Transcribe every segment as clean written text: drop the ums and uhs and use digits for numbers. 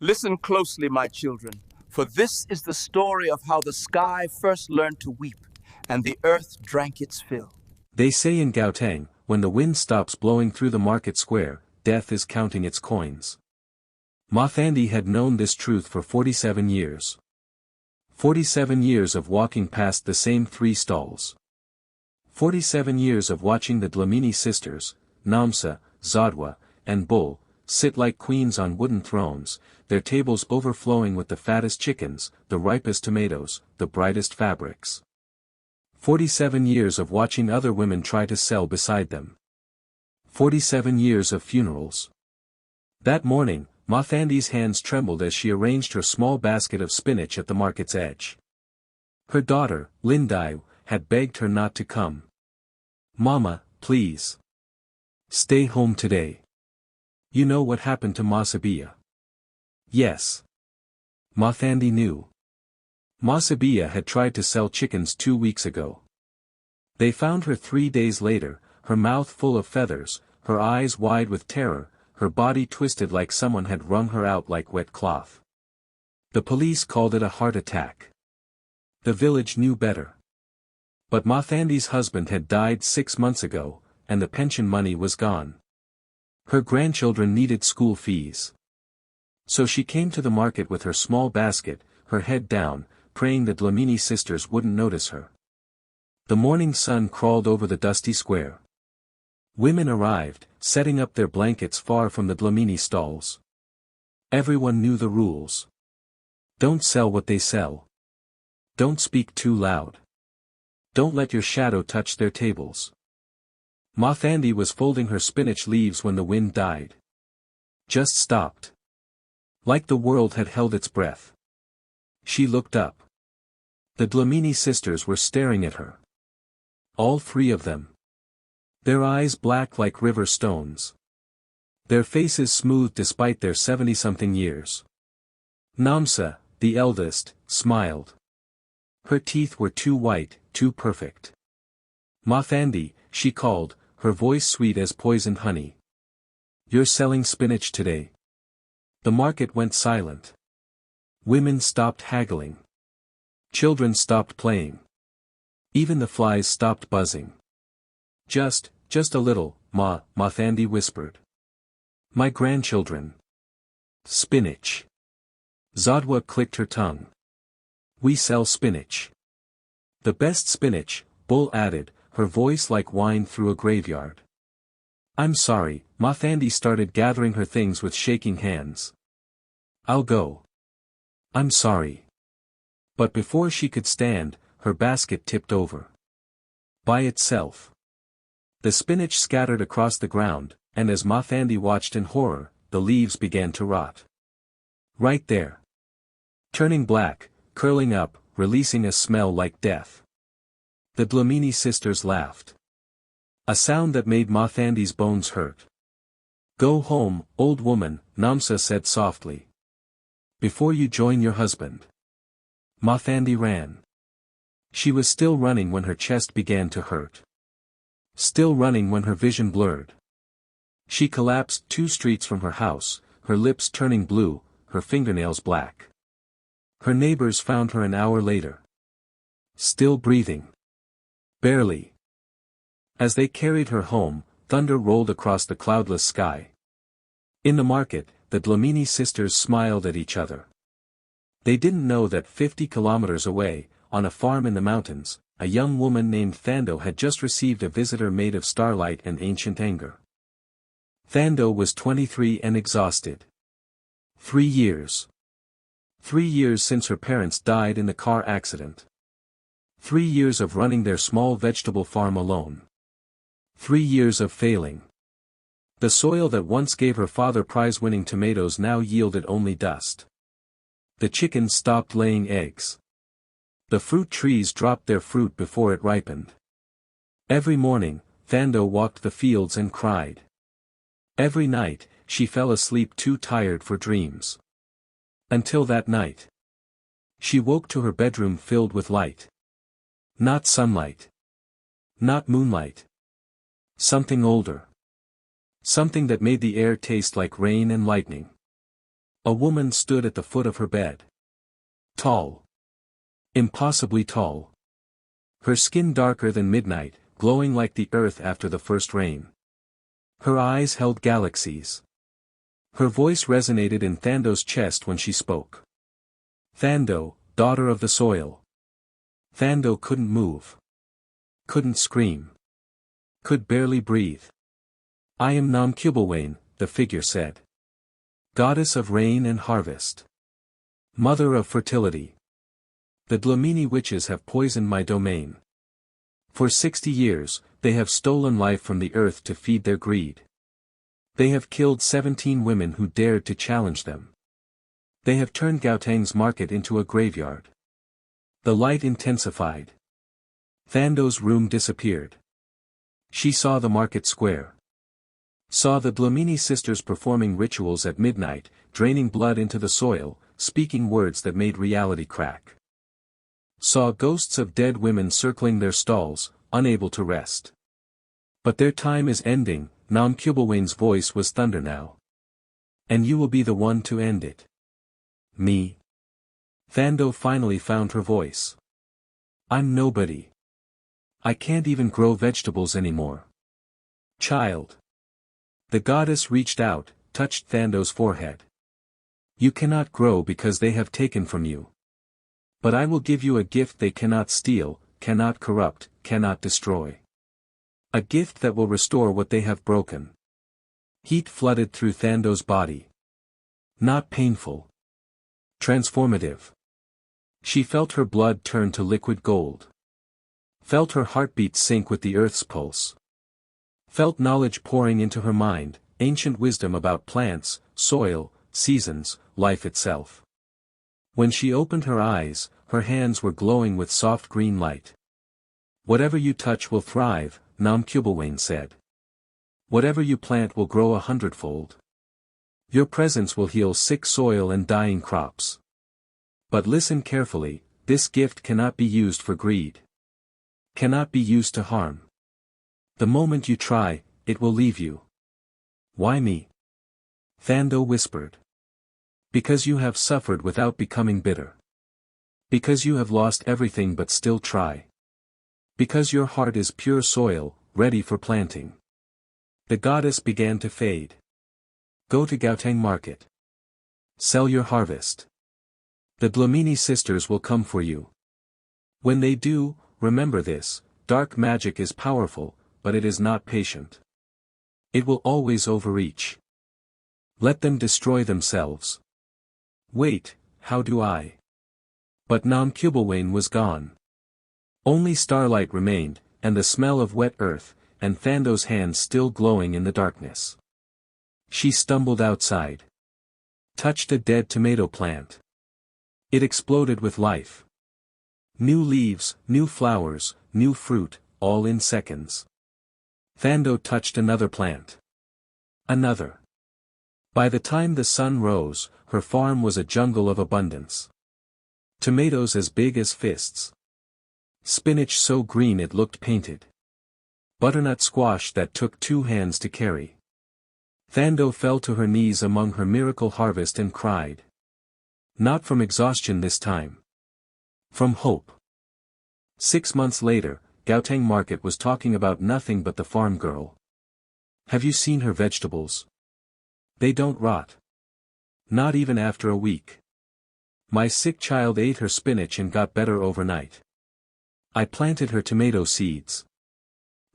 Listen closely, my children, for this is the story of how the sky first learned to weep, and the earth drank its fill. They say in Gauteng, when the wind stops blowing through the market square, death is counting its coins. Mathandi had known this truth for 47 years. 47 years of walking past the same 3 stalls. 47 years of watching the Dlamini sisters, Namsa, Zodwa, and Bull, sit like queens on wooden thrones, their tables overflowing with the fattest chickens, the ripest tomatoes, the brightest fabrics. 47 years of watching other women try to sell beside them. 47 years of funerals. That morning, Mathandi's hands trembled as she arranged her small basket of spinach at the market's edge. Her daughter, Lindai, had begged her not to come. "Mama, please. Stay home today. You know what happened to Masabia?" Yes. Mathandi knew. Masabia had tried to sell chickens 2 weeks ago. They found her 3 days later, her mouth full of feathers, her eyes wide with terror, her body twisted like someone had wrung her out like wet cloth. The police called it a heart attack. The village knew better. But Mathandi's husband had died 6 months ago, and the pension money was gone. Her grandchildren needed school fees. So she came to the market with her small basket, her head down, praying the Dlamini sisters wouldn't notice her. The morning sun crawled over the dusty square. Women arrived, setting up their blankets far from the Dlamini stalls. Everyone knew the rules. Don't sell what they sell. Don't speak too loud. Don't let your shadow touch their tables. Mathandi was folding her spinach leaves when the wind died. Just stopped. Like the world had held its breath. She looked up. The Dlamini sisters were staring at her. All 3 of them. Their eyes black like river stones. Their faces smooth despite their 70-something years. Namsa, the eldest, smiled. Her teeth were too white, too perfect. "Mathandi," she called, her voice sweet as poisoned honey. "You're selling spinach today." The market went silent. Women stopped haggling. Children stopped playing. Even the flies stopped buzzing. Just a little, Mathandi whispered. "My grandchildren. Spinach." Zodwa clicked her tongue. "We sell spinach." "The best spinach," Bull added, her voice like wine through a graveyard. "I'm sorry," Mathandi started gathering her things with shaking hands. "I'll go. I'm sorry." But before she could stand, her basket tipped over. By itself. The spinach scattered across the ground, and as Mathandi watched in horror, the leaves began to rot. Right there. Turning black, curling up, releasing a smell like death. The Dlamini sisters laughed. A sound that made Mathandi's bones hurt. "Go home, old woman," Namsa said softly. "Before you join your husband." Mathandi ran. She was still running when her chest began to hurt. Still running when her vision blurred. She collapsed 2 streets from her house, her lips turning blue, her fingernails black. Her neighbors found her an hour later. Still breathing. Barely. As they carried her home, thunder rolled across the cloudless sky. In the market, the Dlamini sisters smiled at each other. They didn't know that 50 kilometers away, on a farm in the mountains, a young woman named Thando had just received a visitor made of starlight and ancient anger. Thando was 23 and exhausted. 3 years. 3 years since her parents died in the car accident. 3 years of running their small vegetable farm alone. 3 years of failing. The soil that once gave her father prize-winning tomatoes now yielded only dust. The chickens stopped laying eggs. The fruit trees dropped their fruit before it ripened. Every morning, Thando walked the fields and cried. Every night, she fell asleep too tired for dreams. Until that night. She woke to her bedroom filled with light. Not sunlight. Not moonlight. Something older. Something that made the air taste like rain and lightning. A woman stood at the foot of her bed. Tall. Impossibly tall. Her skin darker than midnight, glowing like the earth after the first rain. Her eyes held galaxies. Her voice resonated in Thando's chest when she spoke. Thando, daughter of the soil. Thando couldn't move. Couldn't scream. Could barely breathe. I am Namkubelwain, the figure said. Goddess of rain and harvest. Mother of fertility. The Dlamini witches have poisoned my domain. For 60 years, they have stolen life from the earth to feed their greed. They have killed 17 women who dared to challenge them. They have turned Gauteng's market into a graveyard. The light intensified. Thando's room disappeared. She saw the market square. Saw the Dlamini sisters performing rituals at midnight, draining blood into the soil, speaking words that made reality crack. Saw ghosts of dead women circling their stalls, unable to rest. But their time is ending, Namkubelwain's voice was thunder now. And you will be the one to end it. Me. Thando finally found her voice. I'm nobody. I can't even grow vegetables anymore. Child. The goddess reached out, touched Thando's forehead. You cannot grow because they have taken from you. But I will give you a gift they cannot steal, cannot corrupt, cannot destroy. A gift that will restore what they have broken. Heat flooded through Thando's body. Not painful. Transformative. She felt her blood turn to liquid gold. Felt her heartbeat sync with the earth's pulse. Felt knowledge pouring into her mind, ancient wisdom about plants, soil, seasons, life itself. When she opened her eyes, her hands were glowing with soft green light. Whatever you touch will thrive, Namkubelwain said. Whatever you plant will grow 100-fold. Your presence will heal sick soil and dying crops. But listen carefully, this gift cannot be used for greed. Cannot be used to harm. The moment you try, it will leave you. Why me? Thando whispered. Because you have suffered without becoming bitter. Because you have lost everything but still try. Because your heart is pure soil, ready for planting. The goddess began to fade. Go to Gauteng market. Sell your harvest. The Dlamini sisters will come for you. When they do, remember this, dark magic is powerful, but it is not patient. It will always overreach. Let them destroy themselves. Wait, how do I? But Namkubelwain was gone. Only starlight remained, and the smell of wet earth, and Thando's hands still glowing in the darkness. She stumbled outside. Touched a dead tomato plant. It exploded with life. New leaves, new flowers, new fruit, all in seconds. Thando touched another plant. Another. By the time the sun rose, her farm was a jungle of abundance. Tomatoes as big as fists. Spinach so green it looked painted. Butternut squash that took 2 hands to carry. Thando fell to her knees among her miracle harvest and cried. Not from exhaustion this time. From hope. 6 months later, Gauteng market was talking about nothing but the farm girl. Have you seen her vegetables? They don't rot. Not even after a week. My sick child ate her spinach and got better overnight. I planted her tomato seeds.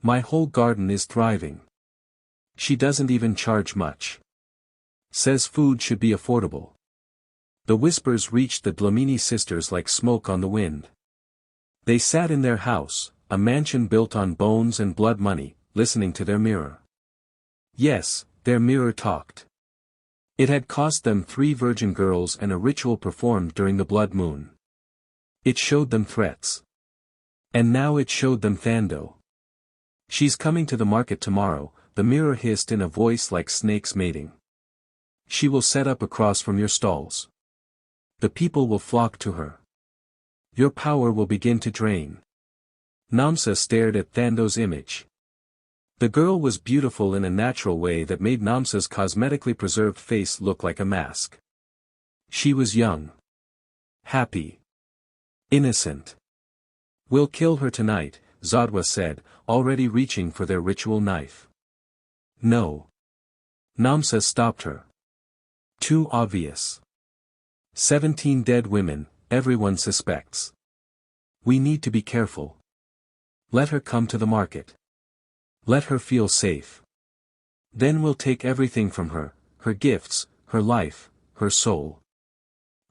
My whole garden is thriving. She doesn't even charge much. Says food should be affordable. The whispers reached the Dlamini sisters like smoke on the wind. They sat in their house, a mansion built on bones and blood money, listening to their mirror. Yes, their mirror talked. It had cost them 3 virgin girls and a ritual performed during the blood moon. It showed them threats. And now it showed them Thando. She's coming to the market tomorrow, the mirror hissed in a voice like snakes mating. She will set up across from your stalls. The people will flock to her. Your power will begin to drain. Namsa stared at Thando's image. The girl was beautiful in a natural way that made Namsa's cosmetically preserved face look like a mask. She was young. Happy. Innocent. "We'll kill her tonight," Zodwa said, already reaching for their ritual knife. "No." Namsa stopped her. "Too obvious. 17 dead women, everyone suspects. We need to be careful. Let her come to the market. Let her feel safe. Then we'll take everything from her, her gifts, her life, her soul.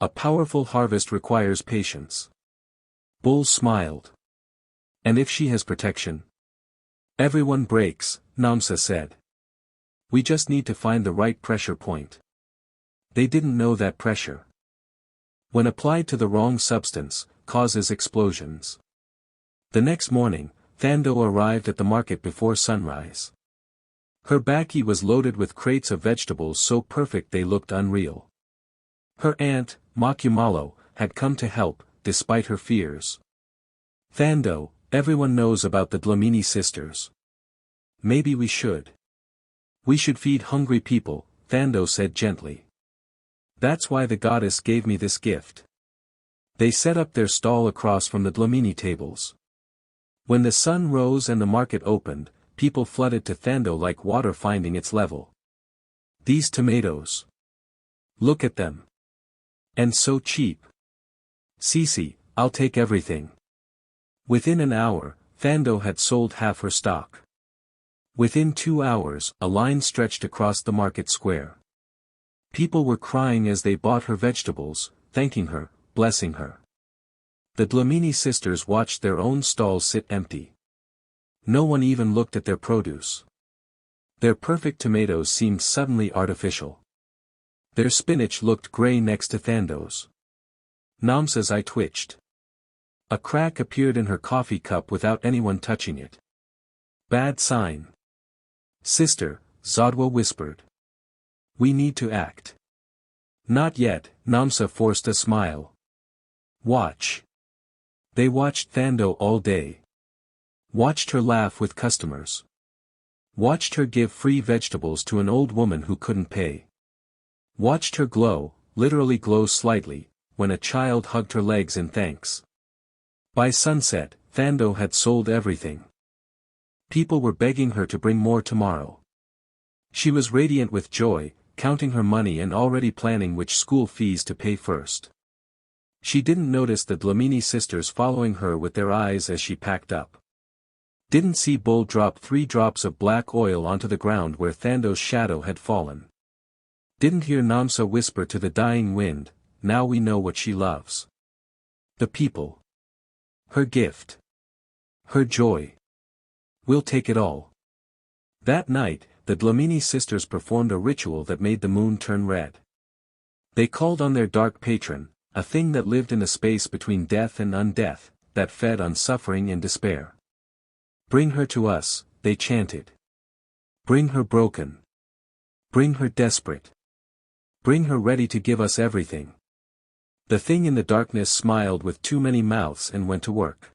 A powerful harvest requires patience." Bull smiled. "And if she has protection?" "Everyone breaks," Namsa said. "We just need to find the right pressure point." They didn't know that pressure, when applied to the wrong substance, causes explosions. The next morning, Thando arrived at the market before sunrise. Her bakkie was loaded with crates of vegetables so perfect they looked unreal. Her aunt, Makumalo, had come to help, despite her fears. "Thando, everyone knows about the Dlamini sisters. Maybe we should. We should feed hungry people," Thando said gently. "That's why the goddess gave me this gift." They set up their stall across from the Dlamini tables. When the sun rose and the market opened, people flooded to Thando like water finding its level. "These tomatoes. Look at them. And so cheap. Sisi, I'll take everything." Within an hour, Thando had sold half her stock. Within 2 hours, a line stretched across the market square. People were crying as they bought her vegetables, thanking her, blessing her. The Dlamini sisters watched their own stalls sit empty. No one even looked at their produce. Their perfect tomatoes seemed suddenly artificial. Their spinach looked gray next to Thando's. Namsa's eye twitched. A crack appeared in her coffee cup without anyone touching it. "Bad sign." "Sister," Zodwa whispered. "We need to act." "Not yet," Namsa forced a smile. "Watch." They watched Thando all day. Watched her laugh with customers. Watched her give free vegetables to an old woman who couldn't pay. Watched her glow, literally glow slightly, when a child hugged her legs in thanks. By sunset, Thando had sold everything. People were begging her to bring more tomorrow. She was radiant with joy, counting her money and already planning which school fees to pay first. She didn't notice the Dlamini sisters following her with their eyes as she packed up. Didn't see Bull drop 3 drops of black oil onto the ground where Thando's shadow had fallen. Didn't hear Namsa whisper to the dying wind, "Now we know what she loves." The people. Her gift. Her joy. "We'll take it all." That night, the Dlamini sisters performed a ritual that made the moon turn red. They called on their dark patron, a thing that lived in the space between death and undeath, that fed on suffering and despair. "Bring her to us," they chanted. "Bring her broken. Bring her desperate. Bring her ready to give us everything." The thing in the darkness smiled with too many mouths and went to work.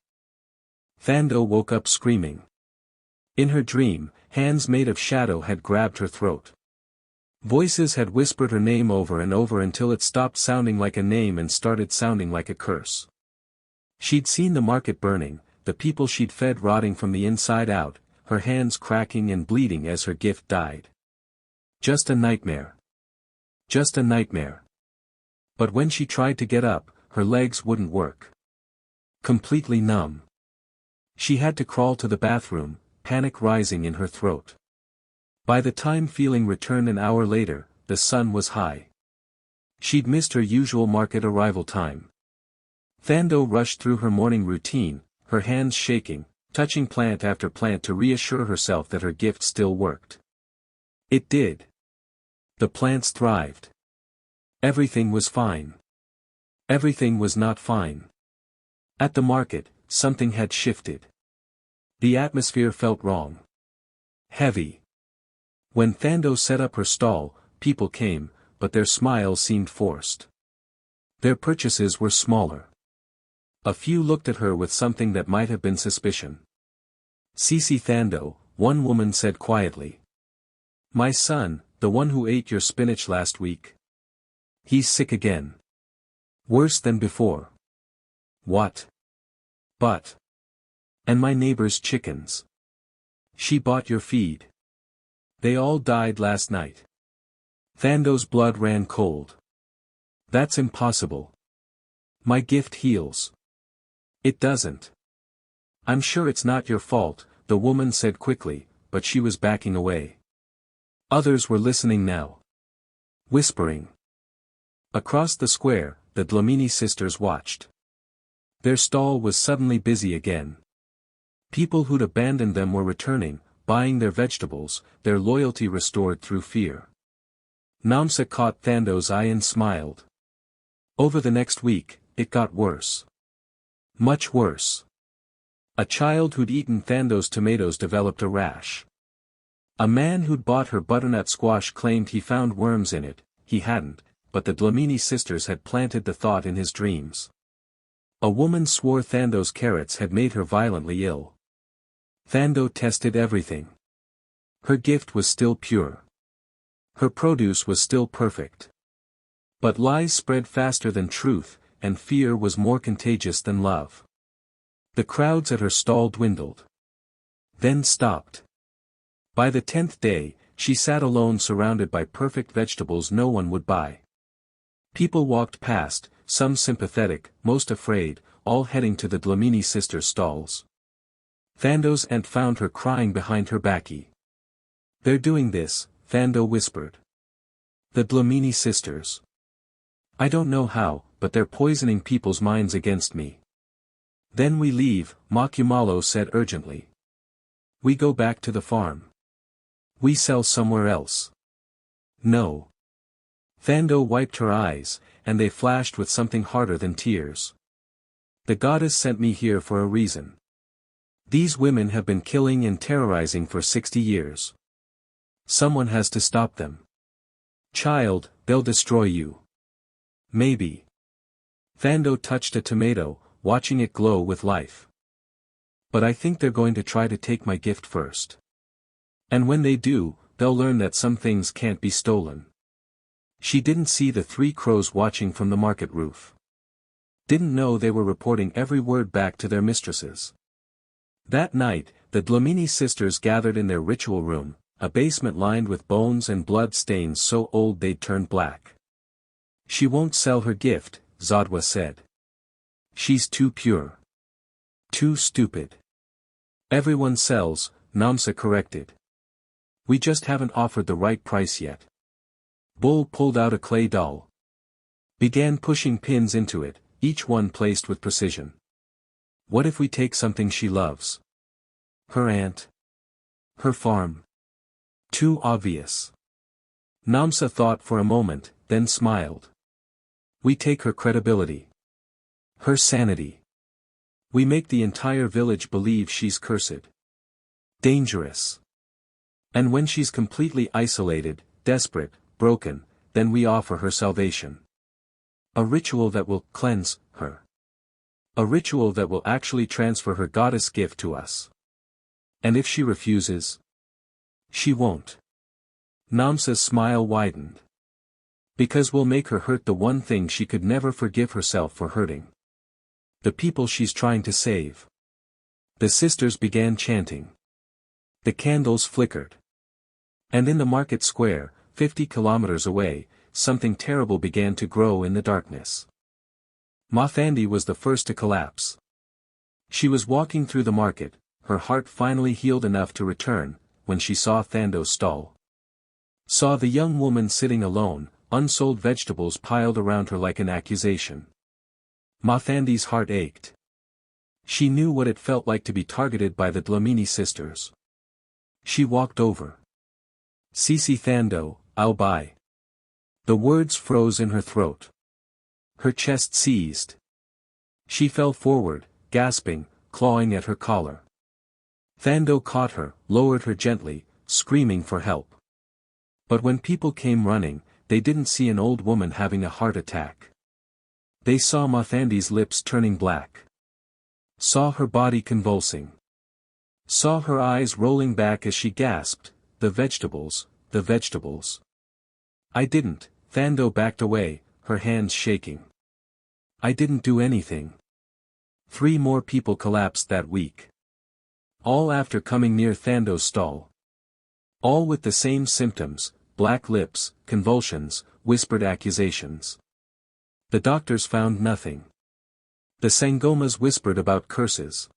Thando woke up screaming. In her dream, hands made of shadow had grabbed her throat. Voices had whispered her name over and over until it stopped sounding like a name and started sounding like a curse. She'd seen the market burning, the people she'd fed rotting from the inside out, her hands cracking and bleeding as her gift died. Just a nightmare. Just a nightmare. But when she tried to get up, her legs wouldn't work. Completely numb. She had to crawl to the bathroom, panic rising in her throat. By the time feeling returned an hour later, the sun was high. She'd missed her usual market arrival time. Thando rushed through her morning routine, her hands shaking, touching plant after plant to reassure herself that her gift still worked. It did. The plants thrived. Everything was fine. Everything was not fine. At the market, something had shifted. The atmosphere felt wrong. Heavy. When Thando set up her stall, people came, but their smiles seemed forced. Their purchases were smaller. A few looked at her with something that might have been suspicion. "Sisi Thando," one woman said quietly. "My son, the one who ate your spinach last week?" He's sick again. Worse than before. What? But. And my neighbor's chickens. She bought your feed. They all died last night. Thando's blood ran cold. That's impossible. My gift heals. It doesn't. I'm sure it's not your fault, the woman said quickly, but she was backing away. Others were listening now. Whispering. Across the square, the Dlamini sisters watched. Their stall was suddenly busy again. People who'd abandoned them were returning, buying their vegetables, their loyalty restored through fear. Namsa caught Thando's eye and smiled. Over the next week, it got worse. Much worse. A child who'd eaten Thando's tomatoes developed a rash. A man who'd bought her butternut squash claimed he found worms in it. He hadn't, but the Dlamini sisters had planted the thought in his dreams. A woman swore Thando's carrots had made her violently ill. Thando tested everything. Her gift was still pure. Her produce was still perfect. But lies spread faster than truth, and fear was more contagious than love. The crowds at her stall dwindled. Then stopped. By the 10th day, she sat alone surrounded by perfect vegetables no one would buy. People walked past, some sympathetic, most afraid, all heading to the Dlamini sisters' stalls. Thando's aunt found her crying behind her baccy. They're doing this, Thando whispered. The Dlamini sisters. I don't know how, but they're poisoning people's minds against me. Then we leave, Makumalo said urgently. We go back to the farm. We sell somewhere else. No. Thando wiped her eyes, and they flashed with something harder than tears. The goddess sent me here for a reason. These women have been killing and terrorizing for 60 years. Someone has to stop them. Child, they'll destroy you. Maybe. Thando touched a tomato, watching it glow with life. But I think they're going to try to take my gift first. And when they do, they'll learn that some things can't be stolen. She didn't see the 3 crows watching from the market roof. Didn't know they were reporting every word back to their mistresses. That night, the Dlamini sisters gathered in their ritual room, a basement lined with bones and blood stains so old they'd turned black. She won't sell her gift, Zadwa said. She's too pure. Too stupid. Everyone sells, Namsa corrected. We just haven't offered the right price yet. Bull pulled out a clay doll. Began pushing pins into it, each one placed with precision. What if we take something she loves? Her aunt? Her farm? Too obvious. Namsa thought for a moment, then smiled. We take her credibility. Her sanity. We make the entire village believe she's cursed. Dangerous. And when she's completely isolated, desperate, broken, then we offer her salvation. A ritual that will cleanse her. A ritual that will actually transfer her goddess gift to us. And if she refuses? She won't. Namsa's smile widened. Because we'll make her hurt the one thing she could never forgive herself for hurting. The people she's trying to save. The sisters began chanting. The candles flickered. And in the market square, 50 kilometers away, something terrible began to grow in the darkness. Mathandi was the first to collapse. She was walking through the market, her heart finally healed enough to return, when she saw Thando's stall. Saw the young woman sitting alone, unsold vegetables piled around her like an accusation. Mathandi's heart ached. She knew what it felt like to be targeted by the Dlamini sisters. She walked over. Sisi Thando, I'll buy. The words froze in her throat. Her chest seized. She fell forward, gasping, clawing at her collar. Thando caught her, lowered her gently, screaming for help. But when people came running, they didn't see an old woman having a heart attack. They saw Mathandi's lips turning black. Saw her body convulsing. Saw her eyes rolling back as she gasped, the vegetables, the vegetables. I didn't. Thando backed away, her hands shaking. I didn't do anything. 3 more people collapsed that week. All after coming near Thando's stall. All with the same symptoms, black lips, convulsions, whispered accusations. The doctors found nothing. The Sangomas whispered about curses.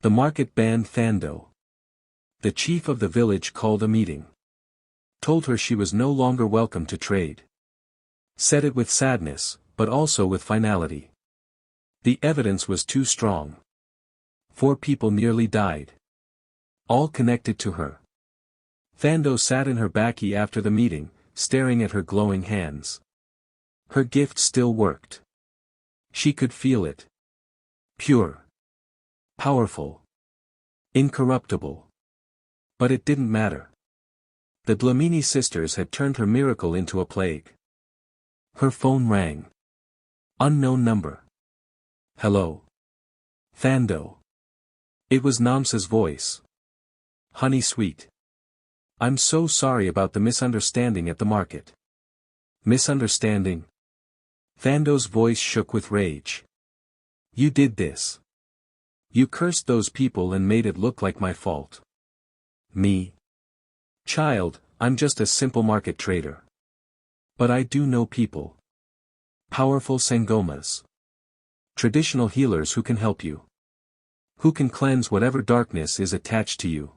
The market banned Thando. The chief of the village called a meeting. Told her she was no longer welcome to trade. Said it with sadness, but also with finality. The evidence was too strong. 4 people nearly died. All connected to her. Thando sat in her baccy after the meeting, staring at her glowing hands. Her gift still worked. She could feel it. Pure. Powerful. Incorruptible. But it didn't matter. The Dlamini sisters had turned her miracle into a plague. Her phone rang. Unknown number. Hello. Thando. It was Namsa's voice. Honey sweet. I'm so sorry about the misunderstanding at the market. Misunderstanding? Thando's voice shook with rage. You did this. You cursed those people and made it look like my fault. Me? Child, I'm just a simple market trader. But I do know people. Powerful Sangomas. Traditional healers who can help you. Who can cleanse whatever darkness is attached to you.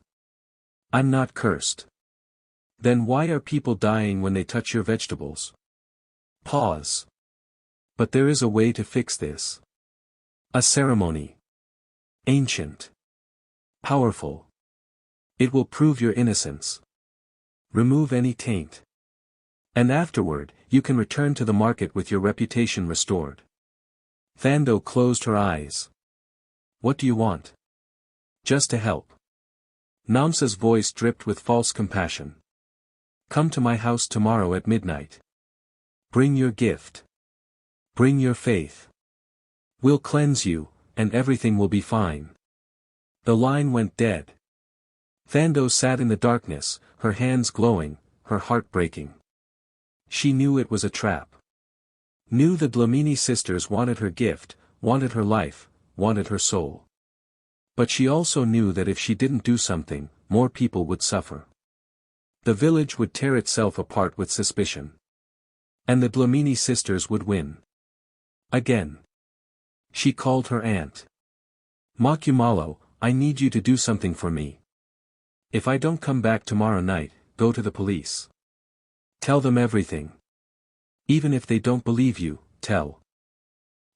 I'm not cursed. Then why are people dying when they touch your vegetables? Pause. But there is a way to fix this. A ceremony. Ancient. Powerful. It will prove your innocence. Remove any taint. And afterward, you can return to the market with your reputation restored. Thando closed her eyes. What do you want? Just to help. Namsa's voice dripped with false compassion. Come to my house tomorrow at midnight. Bring your gift. Bring your faith. We'll cleanse you, and everything will be fine. The line went dead. Thando sat in the darkness, her hands glowing, her heart breaking. She knew it was a trap. Knew the Dlamini sisters wanted her gift, wanted her life, wanted her soul. But she also knew that if she didn't do something, more people would suffer. The village would tear itself apart with suspicion. And the Dlamini sisters would win. Again. She called her aunt. Makumalo, I need you to do something for me. If I don't come back tomorrow night, go to the police. Tell them everything. Even if they don't believe you, tell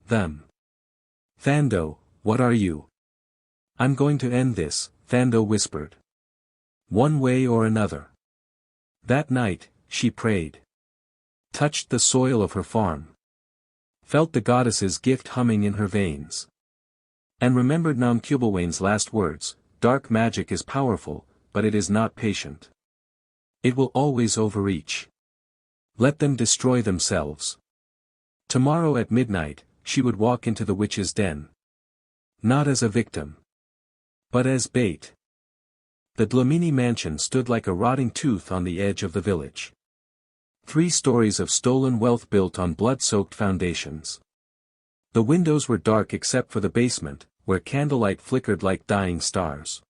them. Thando, what are you? I'm going to end this, Thando whispered. One way or another. That night, she prayed. Touched the soil of her farm. Felt the goddess's gift humming in her veins. And remembered Namkubalwane's last words, dark magic is powerful, but it is not patient. It will always overreach. Let them destroy themselves. Tomorrow at midnight, she would walk into the witch's den. Not as a victim. But as bait. The Dlamini mansion stood like a rotting tooth on the edge of the village. 3 stories of stolen wealth built on blood-soaked foundations. The windows were dark except for the basement, where candlelight flickered like dying stars.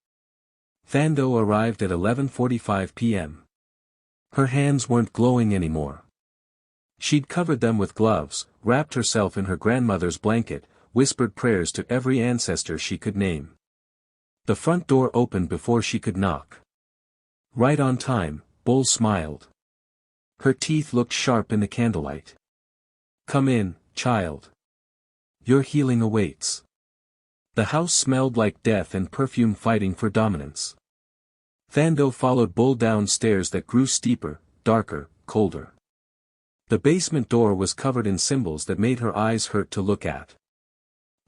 Thando arrived at 11:45 p.m. Her hands weren't glowing anymore. She'd covered them with gloves, wrapped herself in her grandmother's blanket, whispered prayers to every ancestor she could name. The front door opened before she could knock. Right on time, Bull smiled. Her teeth looked sharp in the candlelight. Come in, child. Your healing awaits. The house smelled like death and perfume fighting for dominance. Thando followed Bull down stairs that grew steeper, darker, colder. The basement door was covered in symbols that made her eyes hurt to look at.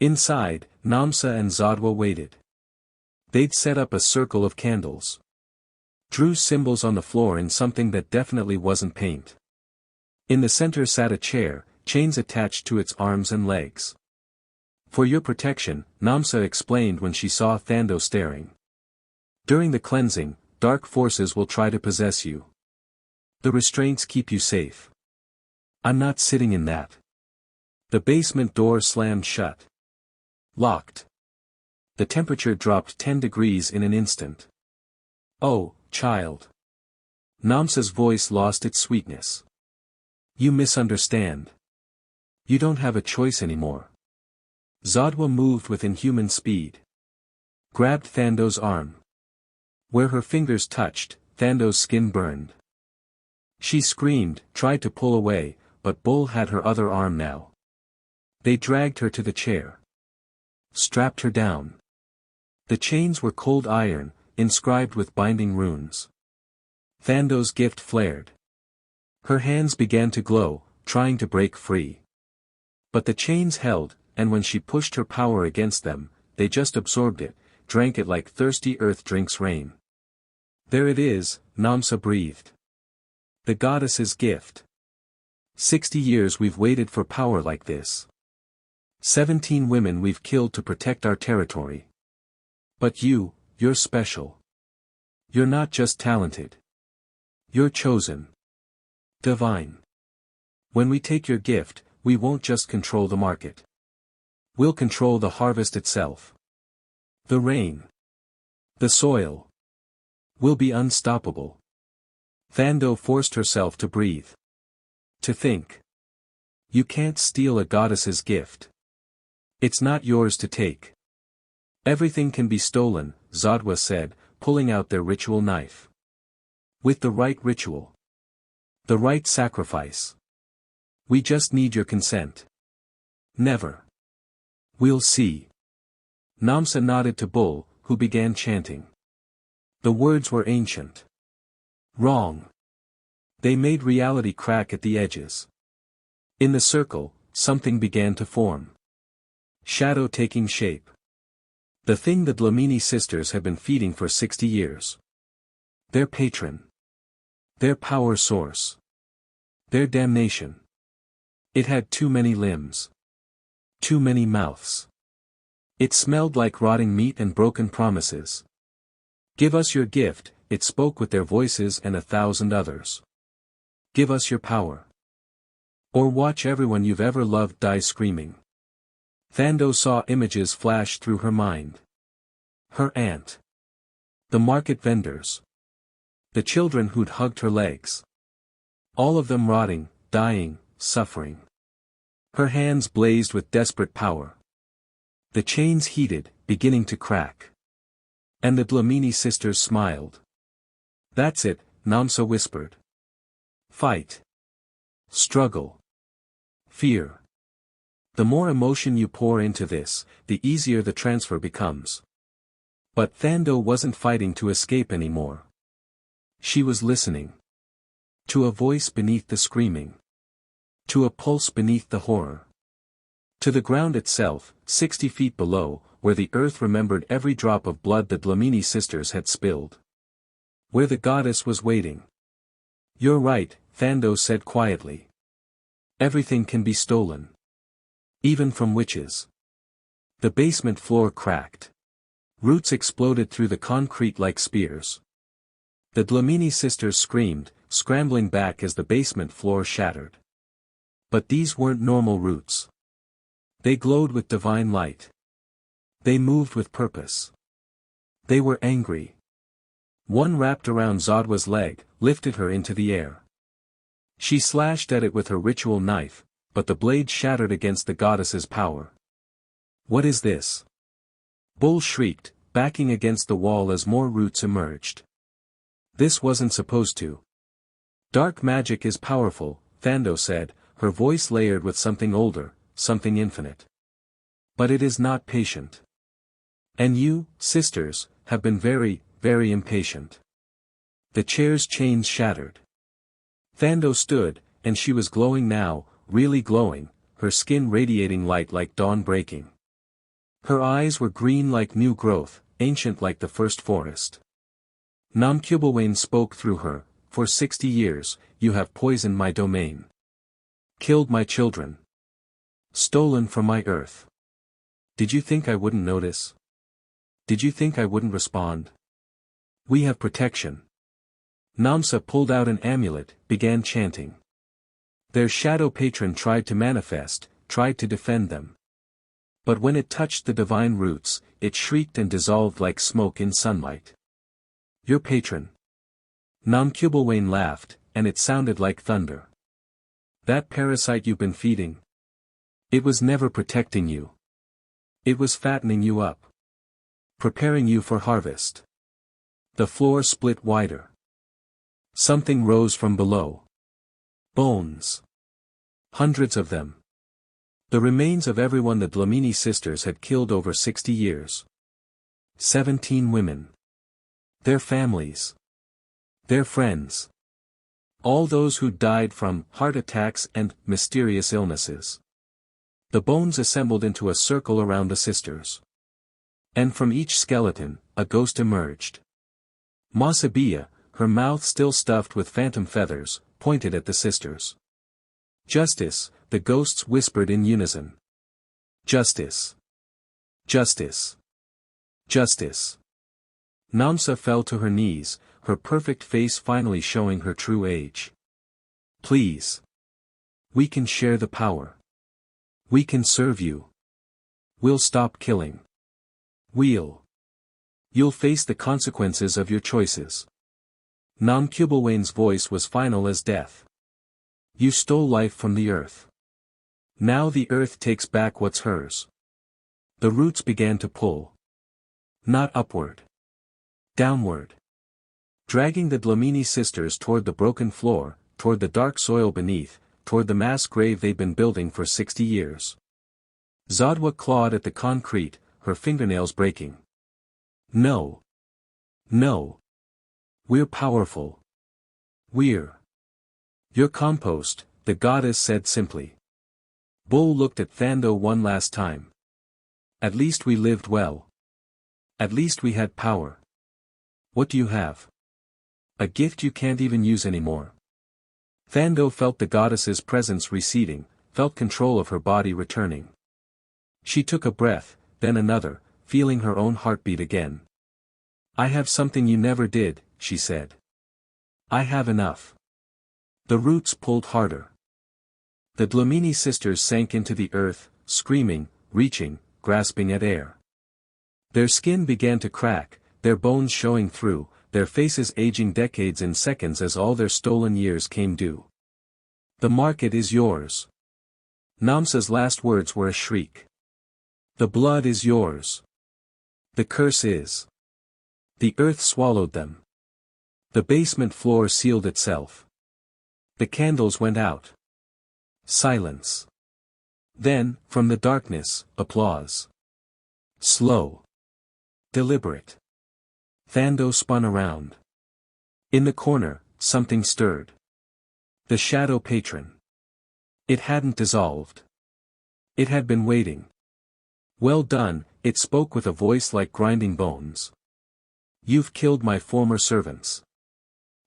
Inside, Namsa and Zadwa waited. They'd set up a circle of candles. Drew symbols on the floor in something that definitely wasn't paint. In the center sat a chair, chains attached to its arms and legs. For your protection, Namsa explained when she saw Thando staring. During the cleansing, dark forces will try to possess you. The restraints keep you safe. I'm not sitting in that. The basement door slammed shut. Locked. The temperature dropped 10 degrees in an instant. Oh, child. Namsa's voice lost its sweetness. You misunderstand. You don't have a choice anymore. Zodwa moved with inhuman speed. Grabbed Thando's arm. Where her fingers touched, Thando's skin burned. She screamed, tried to pull away, but Bull had her other arm now. They dragged her to the chair. Strapped her down. The chains were cold iron, inscribed with binding runes. Thando's gift flared. Her hands began to glow, trying to break free. But the chains held, and when she pushed her power against them, they just absorbed it, drank it like thirsty earth drinks rain. There it is, Namsa breathed. The goddess's gift. 60 years we've waited for power like this. 17 women we've killed to protect our territory. But you're special. You're not just talented. You're chosen. Divine. When we take your gift, we won't just control the market. We'll control the harvest itself. The rain. The soil. We'll be unstoppable. Thando forced herself to breathe. To think. You can't steal a goddess's gift. It's not yours to take. Everything can be stolen, Zodwa said, pulling out their ritual knife. With the right ritual. The right sacrifice. We just need your consent. Never. We'll see. Namsa nodded to Bull, who began chanting. The words were ancient. Wrong. They made reality crack at the edges. In the circle, something began to form. Shadow taking shape. The thing the Dlamini sisters had been feeding for 60 years. Their patron. Their power source. Their damnation. It had too many limbs. Too many mouths. It smelled like rotting meat and broken promises. Give us your gift, it spoke with their voices and 1,000 others. Give us your power. Or watch everyone you've ever loved die screaming. Thando saw images flash through her mind. Her aunt. The market vendors. The children who'd hugged her legs. All of them rotting, dying, suffering. Her hands blazed with desperate power. The chains heated, beginning to crack. And the Dlamini sisters smiled. That's it, Namsa whispered. Fight. Struggle. Fear. The more emotion you pour into this, the easier the transfer becomes. But Thando wasn't fighting to escape anymore. She was listening. To a voice beneath the screaming. To a pulse beneath the horror. To the ground itself, 60 feet below, where the earth remembered every drop of blood the Dlamini sisters had spilled. Where the goddess was waiting. You're right, Thando said quietly. Everything can be stolen. Even from witches. The basement floor cracked. Roots exploded through the concrete like spears. The Dlamini sisters screamed, scrambling back as the basement floor shattered. But these weren't normal roots. They glowed with divine light. They moved with purpose. They were angry. One wrapped around Zodwa's leg, lifted her into the air. She slashed at it with her ritual knife, but the blade shattered against the goddess's power. What is this? Bull shrieked, backing against the wall as more roots emerged. This wasn't supposed to. Dark magic is powerful, Thando said, her voice layered with something older, something infinite. But it is not patient. And you, sisters, have been very, very impatient. The chair's chains shattered. Thando stood, and she was glowing now, really glowing, her skin radiating light like dawn breaking. Her eyes were green like new growth, ancient like the first forest. Namkyubulwane spoke through her, for 60 years, you have poisoned my domain. Killed my children. Stolen from my earth. Did you think I wouldn't notice? Did you think I wouldn't respond? We have protection. Namsa pulled out an amulet, began chanting. Their shadow patron tried to manifest, tried to defend them. But when it touched the divine roots, it shrieked and dissolved like smoke in sunlight. Your patron. Namkyubulwane laughed, and it sounded like thunder. That parasite you've been feeding? It was never protecting you. It was fattening you up. Preparing you for harvest. The floor split wider. Something rose from below. Bones. Hundreds of them. The remains of everyone the Dlamini sisters had killed over 60 years. 17 women. Their families. Their friends. All those who died from heart attacks and mysterious illnesses. The bones assembled into a circle around the sisters. And from each skeleton, a ghost emerged. Masabiya, her mouth still stuffed with phantom feathers, pointed at the sisters. Justice, the ghosts whispered in unison. Justice. Justice. Justice. Namsa fell to her knees, her perfect face finally showing her true age. Please. We can share the power. We can serve you. We'll stop killing. You'll face the consequences of your choices. Namkyubulwane's voice was final as death. You stole life from the earth. Now the earth takes back what's hers. The roots began to pull. Not upward. Downward. Dragging the Dlamini sisters toward the broken floor, toward the dark soil beneath, toward the mass grave they'd been building for 60 years. Zadwa clawed at the concrete, her fingernails breaking. No. No. We're powerful. We're your compost, the goddess said simply. Bull looked at Thando one last time. At least we lived well. At least we had power. What do you have? A gift you can't even use anymore. Thando felt the goddess's presence receding, felt control of her body returning. She took a breath, then another, feeling her own heartbeat again. I have something you never did, she said. I have enough. The roots pulled harder. The Dlamini sisters sank into the earth, screaming, reaching, grasping at air. Their skin began to crack, their bones showing through, their faces aging decades in seconds as all their stolen years came due. The market is yours. Namsa's last words were a shriek. The blood is yours. The curse is. The earth swallowed them. The basement floor sealed itself. The candles went out. Silence. Then, from the darkness, applause. Slow. Deliberate. Thando spun around. In the corner, something stirred. The shadow patron. It hadn't dissolved. It had been waiting. Well done, it spoke with a voice like grinding bones. You've killed my former servants.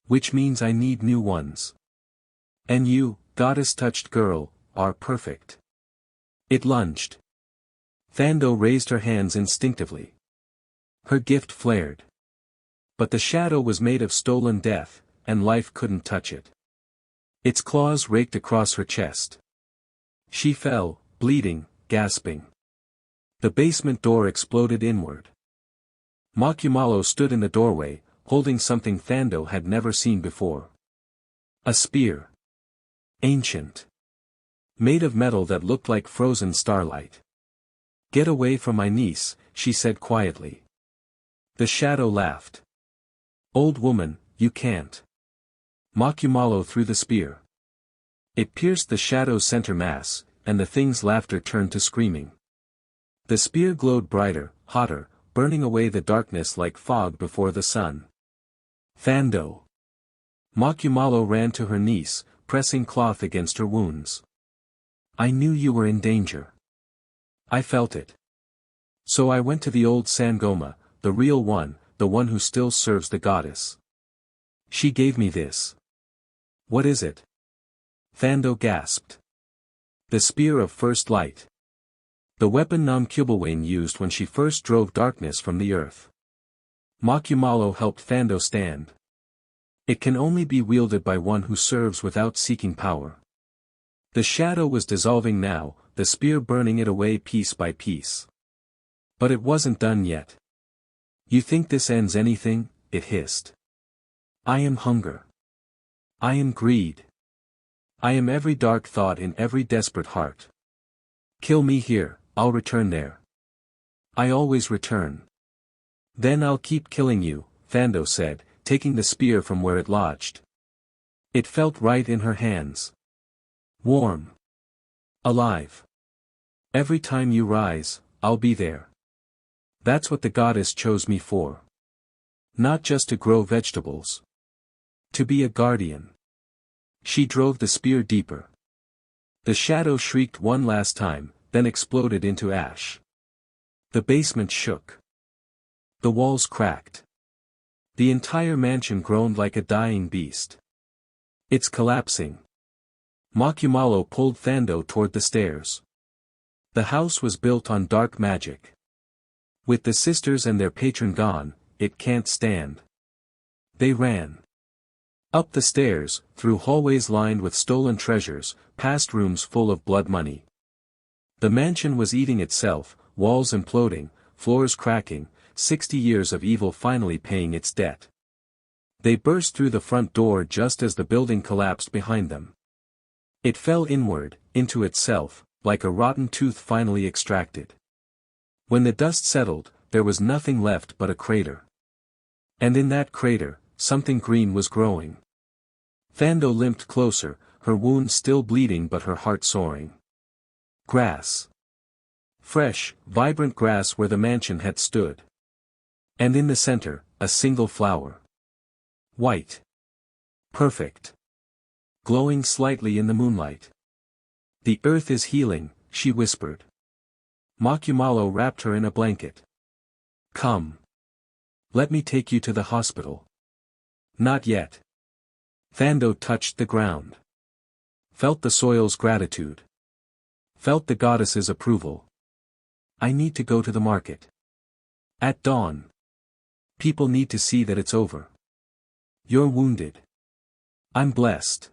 Which means I need new ones. And you, goddess-touched girl, are perfect. It lunged. Thando raised her hands instinctively. Her gift flared. But the shadow was made of stolen death, and life couldn't touch it. Its claws raked across her chest. She fell, bleeding, gasping. The basement door exploded inward. Makumalo stood in the doorway, holding something Thando had never seen before. A spear. Ancient. Made of metal that looked like frozen starlight. Get away from my niece, she said quietly. The shadow laughed. Old woman, you can't. Makumalo threw the spear. It pierced the shadow's center mass, and the thing's laughter turned to screaming. The spear glowed brighter, hotter, burning away the darkness like fog before the sun. Thando. Makumalo ran to her niece, pressing cloth against her wounds. I knew you were in danger. I felt it. So I went to the old Sangoma, the real one, the one who still serves the goddess. She gave me this. What is it? Thando gasped. The spear of first light. The weapon Namkyubulwane used when she first drove darkness from the earth. Makumalo helped Thando stand. It can only be wielded by one who serves without seeking power. The shadow was dissolving now, the spear burning it away piece by piece. But it wasn't done yet. You think this ends anything? It hissed. I am hunger. I am greed. I am every dark thought in every desperate heart. Kill me here, I'll return there. I always return. Then I'll keep killing you, Thando said, taking the spear from where it lodged. It felt right in her hands. Warm. Alive. Every time you rise, I'll be there. That's what the goddess chose me for. Not just to grow vegetables. To be a guardian. She drove the spear deeper. The shadow shrieked one last time, then exploded into ash. The basement shook. The walls cracked. The entire mansion groaned like a dying beast. It's collapsing. Makumalo pulled Thando toward the stairs. The house was built on dark magic. With the sisters and their patron gone, it can't stand. They ran. Up the stairs, through hallways lined with stolen treasures, past rooms full of blood money. The mansion was eating itself, walls imploding, floors cracking, 60 years of evil finally paying its debt. They burst through the front door just as the building collapsed behind them. It fell inward, into itself, like a rotten tooth finally extracted. When the dust settled, there was nothing left but a crater. And in that crater, something green was growing. Thando limped closer, her wound still bleeding but her heart soaring. Grass. Fresh, vibrant grass where the mansion had stood. And in the center, a single flower. White. Perfect. Glowing slightly in the moonlight. The earth is healing, she whispered. Makumalo wrapped her in a blanket. Come. Let me take you to the hospital. Not yet. Thando touched the ground. Felt the soil's gratitude. Felt the goddess's approval. I need to go to the market. At dawn. People need to see that it's over. You're wounded. I'm blessed.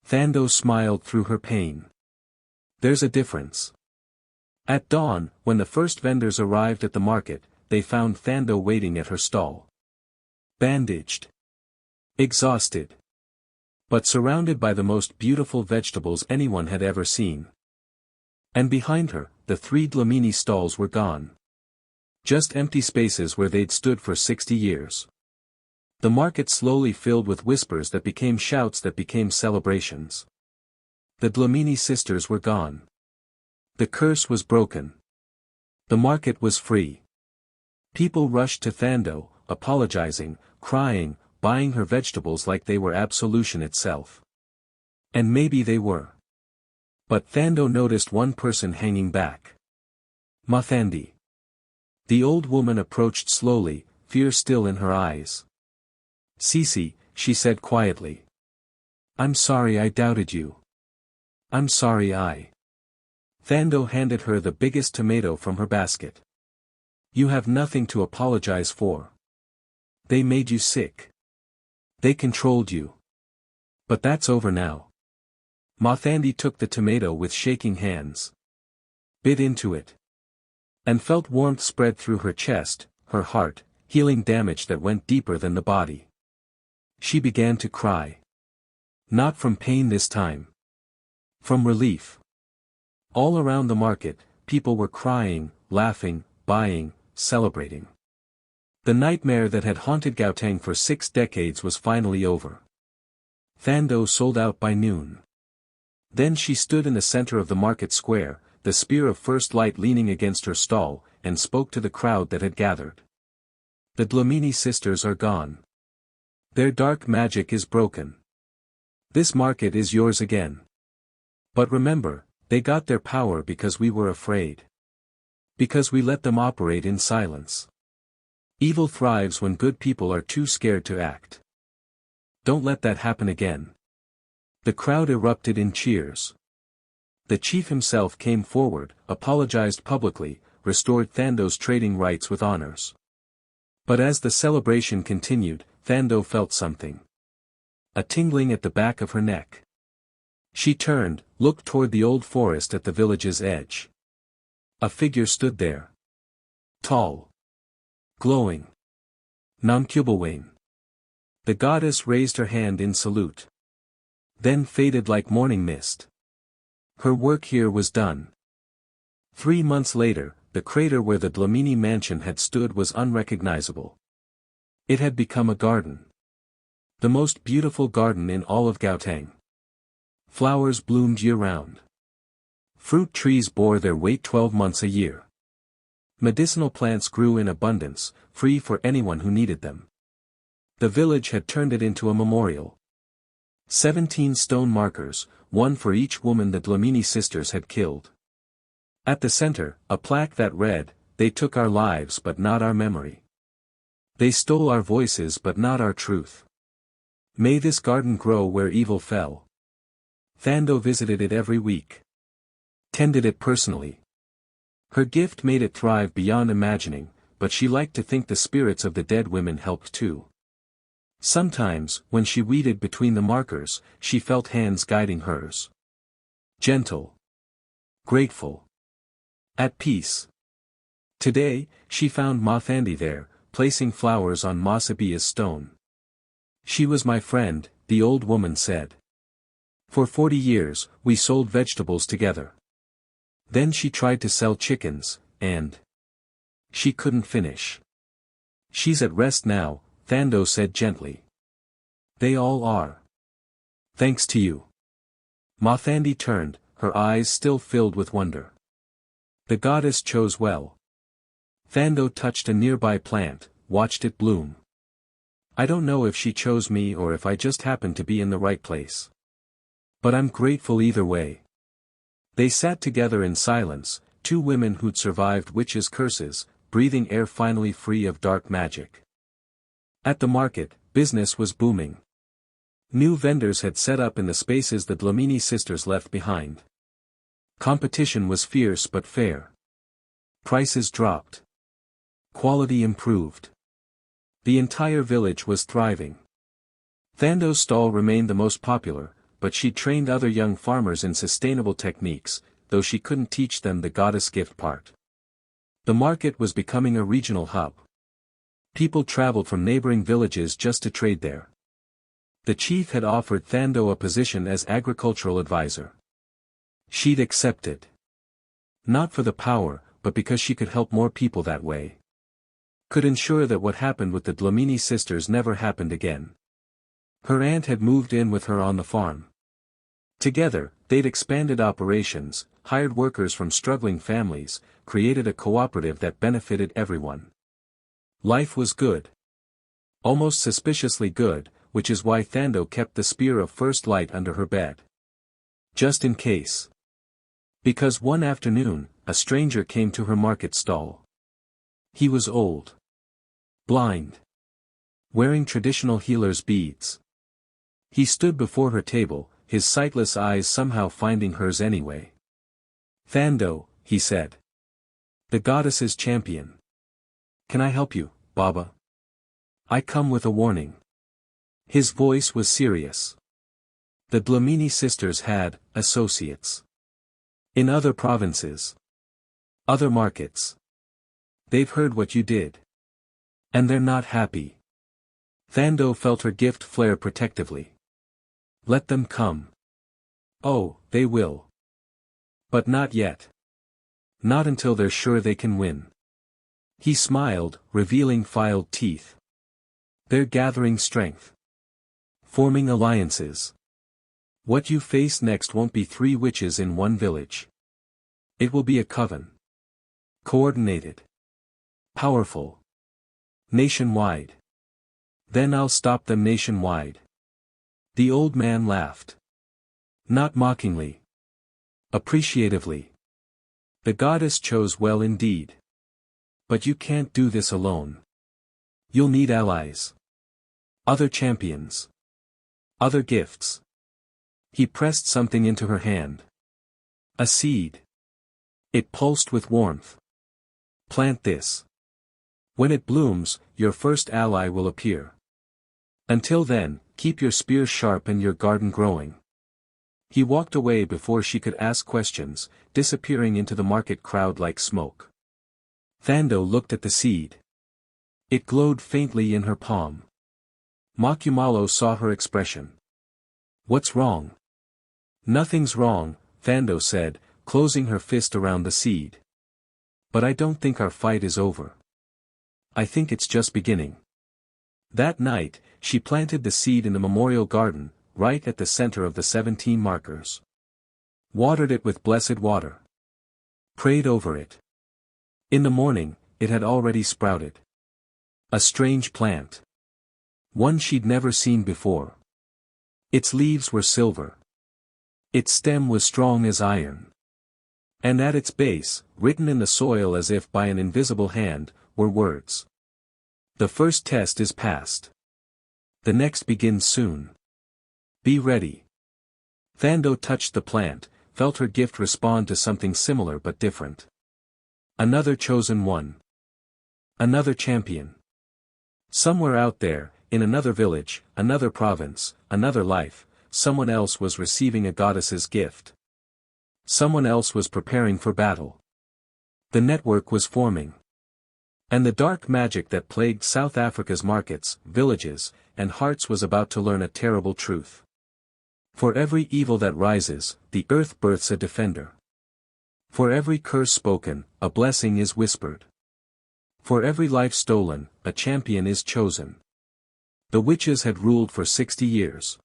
Thando smiled through her pain. There's a difference. At dawn, when the first vendors arrived at the market, they found Thando waiting at her stall. Bandaged. Exhausted. But surrounded by the most beautiful vegetables anyone had ever seen. And behind her, the 3 Dlamini stalls were gone. Just empty spaces where they'd stood for 60 years. The market slowly filled with whispers that became shouts that became celebrations. The Dlamini sisters were gone. The curse was broken. The market was free. People rushed to Thando, apologizing, crying, buying her vegetables like they were absolution itself. And maybe they were. But Thando noticed one person hanging back. Mathandi. The old woman approached slowly, fear still in her eyes. Sisi, she said quietly. I'm sorry I doubted you. I'm sorry I. Thando handed her the biggest tomato from her basket. You have nothing to apologize for. They made you sick. They controlled you. But that's over now. Mathandi took the tomato with shaking hands. Bit into it. And felt warmth spread through her chest, her heart, healing damage that went deeper than the body. She began to cry. Not from pain this time. From relief. All around the market, people were crying, laughing, buying, celebrating. The nightmare that had haunted Gauteng for 6 decades was finally over. Thando sold out by noon. Then she stood in the center of the market square, the spear of first light leaning against her stall, and spoke to the crowd that had gathered. The Dlamini sisters are gone. Their dark magic is broken. This market is yours again. But remember, they got their power because we were afraid. Because we let them operate in silence. Evil thrives when good people are too scared to act. Don't let that happen again. The crowd erupted in cheers. The chief himself came forward, apologized publicly, restored Thando's trading rights with honors. But as the celebration continued, Thando felt something. A tingling at the back of her neck. She turned, looked toward the old forest at the village's edge. A figure stood there. Tall. Glowing. Namkubelwane. The goddess raised her hand in salute. Then faded like morning mist. Her work here was done. 3 months later, the crater where the Dlamini mansion had stood was unrecognizable. It had become a garden. The most beautiful garden in all of Gauteng. Flowers bloomed year-round. Fruit trees bore their weight 12 months a year. Medicinal plants grew in abundance, free for anyone who needed them. The village had turned it into a memorial. 17 stone markers, one for each woman the Dlamini sisters had killed. At the center, a plaque that read, "They took our lives but not our memory. They stole our voices but not our truth. May this garden grow where evil fell." Thando visited it every week. Tended it personally. Her gift made it thrive beyond imagining, but she liked to think the spirits of the dead women helped too. Sometimes, when she weeded between the markers, she felt hands guiding hers. Gentle. Grateful. At peace. Today, she found Mathandi there, placing flowers on Masabia's stone. "She was my friend," the old woman said. "For 40 years, we sold vegetables together. Then she tried to sell chickens, and she couldn't finish. She's at rest now," Thando said gently. "They all are. Thanks to you." Mathandi turned, her eyes still filled with wonder. The goddess chose well. Thando touched a nearby plant, watched it bloom. "I don't know if she chose me or if I just happened to be in the right place. But I'm grateful either way." They sat together in silence, 2 women who'd survived witches' curses, breathing air finally free of dark magic. At the market, business was booming. New vendors had set up in the spaces the Dlamini sisters left behind. Competition was fierce but fair. Prices dropped. Quality improved. The entire village was thriving. Thando's stall remained the most popular, but she trained other young farmers in sustainable techniques, though she couldn't teach them the goddess gift part. The market was becoming a regional hub. People traveled from neighboring villages just to trade there. The chief had offered Thando a position as agricultural advisor. She'd accepted. Not for the power, but because she could help more people that way. Could ensure that what happened with the Dlamini sisters never happened again. Her aunt had moved in with her on the farm. Together, they'd expanded operations, hired workers from struggling families, created a cooperative that benefited everyone. Life was good. Almost suspiciously good, which is why Thando kept the spear of first light under her bed. Just in case. Because one afternoon, a stranger came to her market stall. He was old. Blind. Wearing traditional healer's beads. He stood before her table, his sightless eyes somehow finding hers anyway. "Thando," he said. "The goddess's champion. Can I help you, Baba? I come with a warning." His voice was serious. The Dlamini sisters had associates. In other provinces. Other markets. They've heard what you did. And they're not happy. Thando felt her gift flare protectively. "Let them come." "Oh, they will. But not yet. Not until they're sure they can win." He smiled, revealing filed teeth. "They're gathering strength. Forming alliances. What you face next won't be 3 witches in one village. It will be a coven. Coordinated. Powerful. Nationwide. Then I'll stop them nationwide." The old man laughed. Not mockingly. Appreciatively. "The goddess chose well indeed. But you can't do this alone. You'll need allies. Other champions. Other gifts." He pressed something into her hand. A seed. It pulsed with warmth. "Plant this. When it blooms, your first ally will appear. Until then, keep your spear sharp and your garden growing." He walked away before she could ask questions, disappearing into the market crowd like smoke. Thando looked at the seed. It glowed faintly in her palm. Makumalo saw her expression. "What's wrong?" "Nothing's wrong," Thando said, closing her fist around the seed. "But I don't think our fight is over. I think it's just beginning." That night, she planted the seed in the memorial garden, right at the center of the 17 markers. Watered it with blessed water. Prayed over it. In the morning, it had already sprouted. A strange plant. One she'd never seen before. Its leaves were silver. Its stem was strong as iron. And at its base, written in the soil as if by an invisible hand, were words. "The first test is passed. The next begins soon. Be ready." Thando touched the plant, felt her gift respond to something similar but different. Another chosen one. Another champion. Somewhere out there, in another village, another province, another life, someone else was receiving a goddess's gift. Someone else was preparing for battle. The network was forming. And the dark magic that plagued South Africa's markets, villages, and hearts was about to learn a terrible truth. For every evil that rises, the earth births a defender. For every curse spoken, a blessing is whispered. For every life stolen, a champion is chosen. The witches had ruled for 60 years.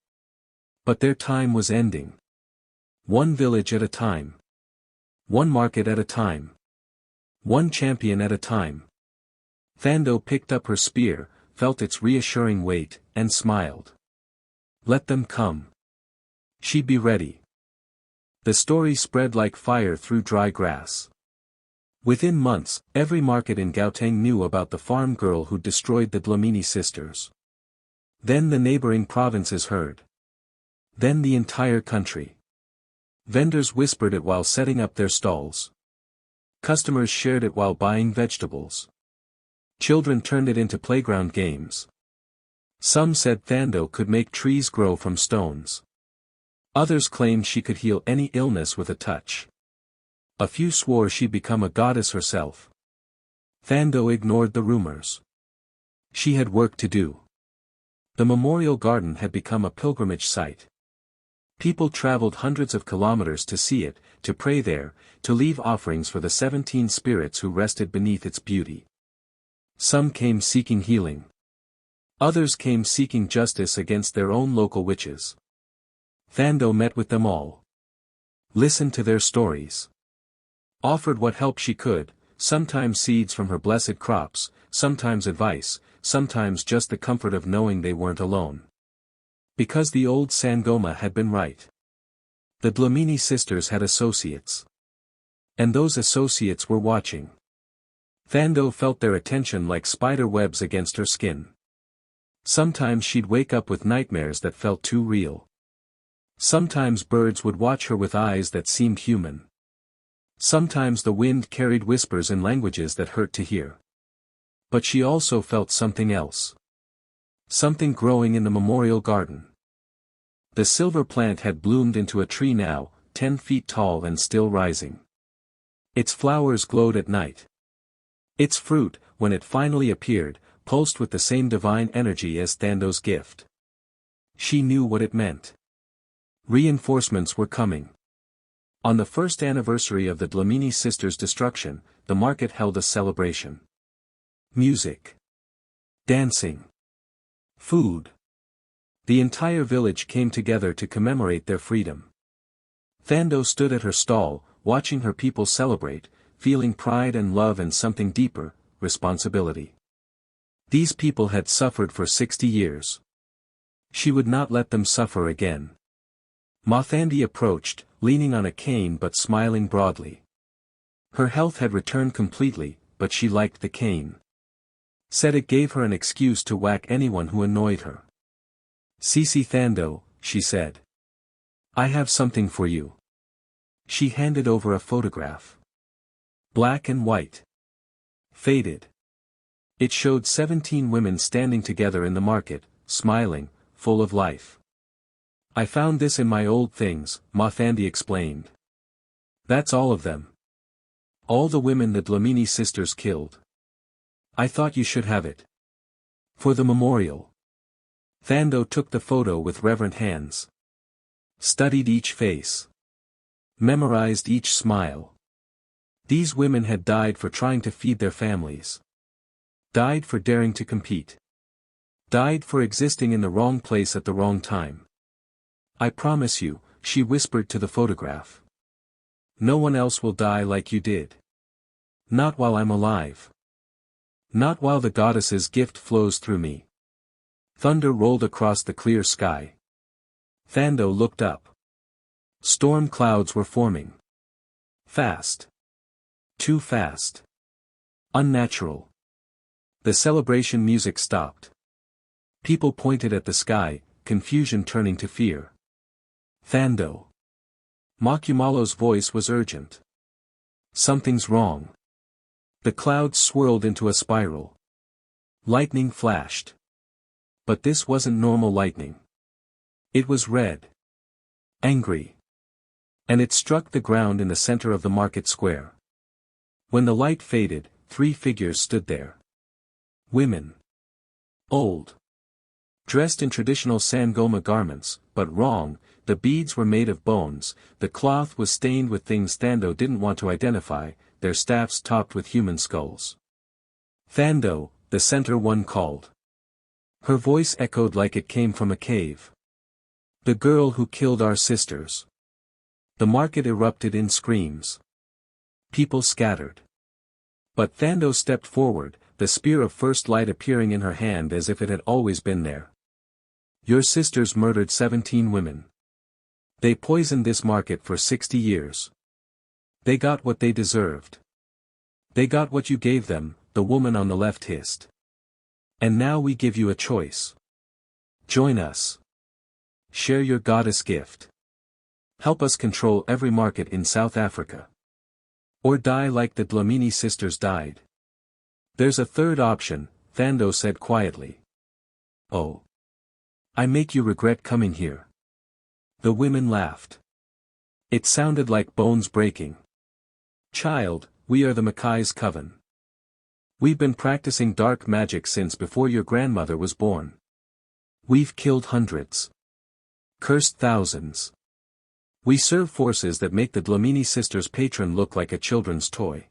But their time was ending. One village at a time. One market at a time. One champion at a time. Thando picked up her spear, felt its reassuring weight, and smiled. Let them come. She'd be ready. The story spread like fire through dry grass. Within months, every market in Gauteng knew about the farm girl who destroyed the Dlamini sisters. Then the neighboring provinces heard. Then the entire country. Vendors whispered it while setting up their stalls. Customers shared it while buying vegetables. Children turned it into playground games. Some said Thando could make trees grow from stones. Others claimed she could heal any illness with a touch. A few swore she'd become a goddess herself. Thando ignored the rumors. She had work to do. The memorial garden had become a pilgrimage site. People traveled hundreds of kilometers to see it, to pray there, to leave offerings for the 17 spirits who rested beneath its beauty. Some came seeking healing. Others came seeking justice against their own local witches. Thando met with them all. Listened to their stories. Offered what help she could, sometimes seeds from her blessed crops, sometimes advice, sometimes just the comfort of knowing they weren't alone. Because the old Sangoma had been right. The Dlamini sisters had associates. And those associates were watching. Thando felt their attention like spider webs against her skin. Sometimes she'd wake up with nightmares that felt too real. Sometimes birds would watch her with eyes that seemed human. Sometimes the wind carried whispers in languages that hurt to hear. But she also felt something else. Something growing in the memorial garden. The silver plant had bloomed into a tree now, 10 feet tall and still rising. Its flowers glowed at night. Its fruit, when it finally appeared, pulsed with the same divine energy as Thando's gift. She knew what it meant. Reinforcements were coming. On the first anniversary of the Dlamini sisters' destruction, the market held a celebration. Music. Dancing. Food. The entire village came together to commemorate their freedom. Thando stood at her stall, watching her people celebrate, feeling pride and love and something deeper, responsibility. These people had suffered for 60 years. She would not let them suffer again. Mathandi approached, leaning on a cane but smiling broadly. Her health had returned completely, but she liked the cane. Said it gave her an excuse to whack anyone who annoyed her. "Sisi Thando," she said. "I have something for you." She handed over a photograph. Black and white. Faded. It showed 17 women standing together in the market, smiling, full of life. I found this in my old things, Mothandi explained. That's all of them. All the women the Dlamini sisters killed. I thought you should have it. For the memorial. Thando took the photo with reverent hands. Studied each face. Memorized each smile. These women had died for trying to feed their families. Died for daring to compete. Died for existing in the wrong place at the wrong time. I promise you, she whispered to the photograph. No one else will die like you did. Not while I'm alive. Not while the goddess's gift flows through me. Thunder rolled across the clear sky. Thando looked up. Storm clouds were forming. Fast. Too fast. Unnatural. The celebration music stopped. People pointed at the sky, confusion turning to fear. Thando. Makumalo's voice was urgent. Something's wrong. The clouds swirled into a spiral. Lightning flashed. But this wasn't normal lightning. It was red. Angry. And it struck the ground in the center of the market square. When the light faded, 3 figures stood there. Women. Old. Dressed in traditional Sangoma garments, but wrong, the beads were made of bones, the cloth was stained with things Thando didn't want to identify, their staffs topped with human skulls. Thando, the center one called. Her voice echoed like it came from a cave. The girl who killed our sisters. The market erupted in screams. People scattered. But Thando stepped forward, the spear of first light appearing in her hand as if it had always been there. Your sisters murdered 17 women. They poisoned this market for 60 years. They got what they deserved. They got what you gave them, the woman on the left hissed. And now we give you a choice. Join us. Share your goddess gift. Help us control every market in South Africa. Or die like the Dlamini sisters died. There's a third option, Thando said quietly. Oh. I make you regret coming here. The women laughed. It sounded like bones breaking. Child, we are the Makai's coven. We've been practicing dark magic since before your grandmother was born. We've killed hundreds. Cursed thousands. We serve forces that make the Dlamini sisters' patron look like a children's toy.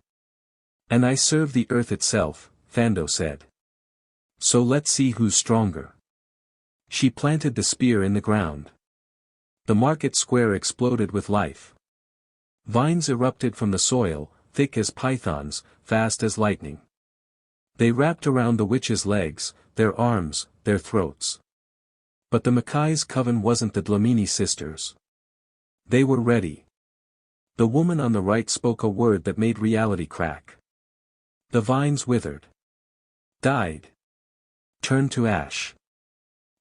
And I serve the earth itself, Thando said. So let's see who's stronger. She planted the spear in the ground. The market square exploded with life. Vines erupted from the soil, thick as pythons, fast as lightning. They wrapped around the witch's legs, their arms, their throats. But the Makai's coven wasn't the Dlamini sisters. They were ready. The woman on the right spoke a word that made reality crack. The vines withered. Died. Turned to ash.